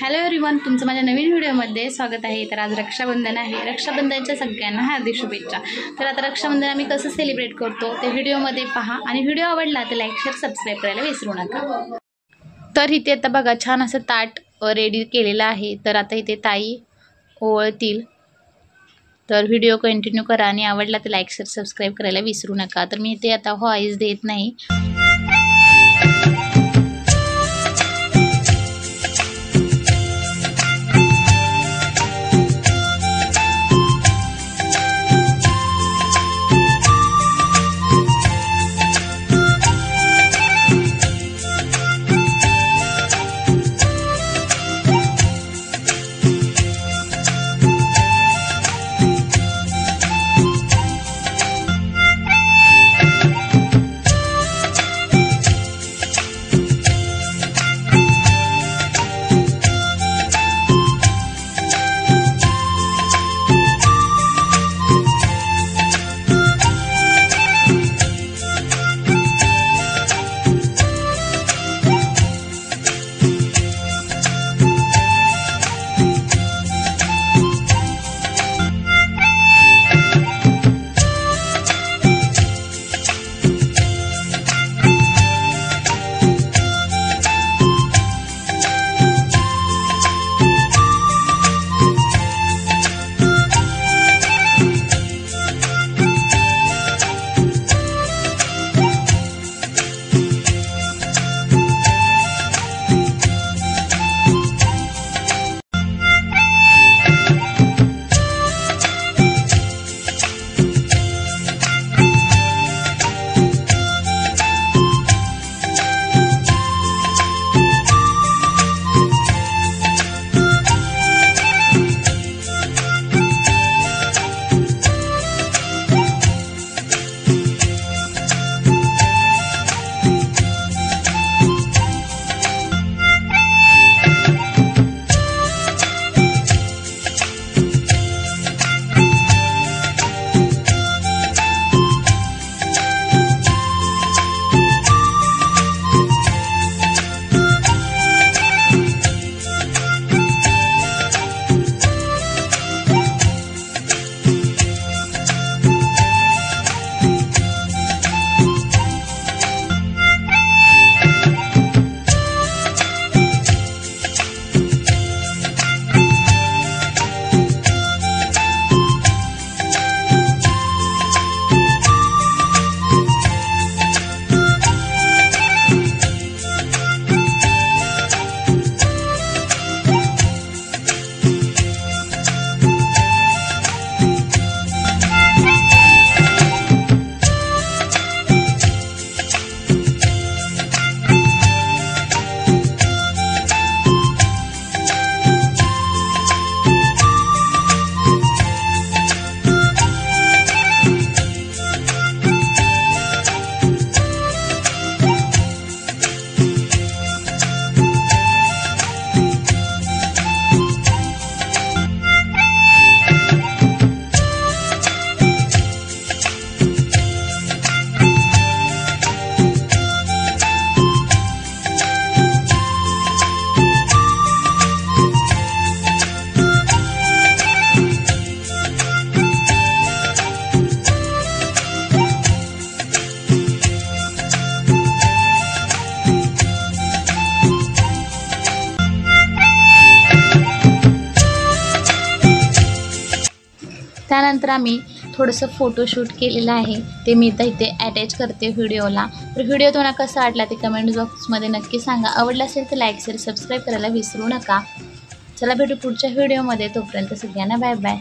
Hello everyone, तुमचं माझ्या नवीन व्हिडिओमध्ये स्वागत आहे। तर आज रक्षाबंधन आहे। रक्षाबंधनच्या सगळ्यांना हार्दिक शुभेच्छा। तर आता रक्षाबंधन आम्ही कसं सेलिब्रेट करतो ते व्हिडिओमध्ये पहा आणि व्हिडिओ आवडला तर लाईक शेअर सबस्क्राइब करायला विसरू नका। तर इथे आता बघा छान असं ताट रेडी केलेलं आहे। तर आता इथे ताई ओळतील, तर व्हिडिओ कंटिन्यू करा आणि आवडला तर लाईक शेअर सबस्क्राइब करायला विसरू नका। तर मी इथे आता व्हॉइस देत नाही। त्यानंतर आम्ही थोडंसं फोटोशूट केलेलं आहे, ते मी आता इथे अटॅच करते व्हिडिओला। तर व्हिडिओ तुम्हाला कसा वाटला ते कमेंट बॉक्समध्ये नक्की सांगा। आवडला असेल तर लाईक शेअर सबस्क्राइब करायला विसरू नका। चला भेटू पुढच्या व्हिडिओमध्ये, तोपर्यंत सगळ्यांना बाय बाय।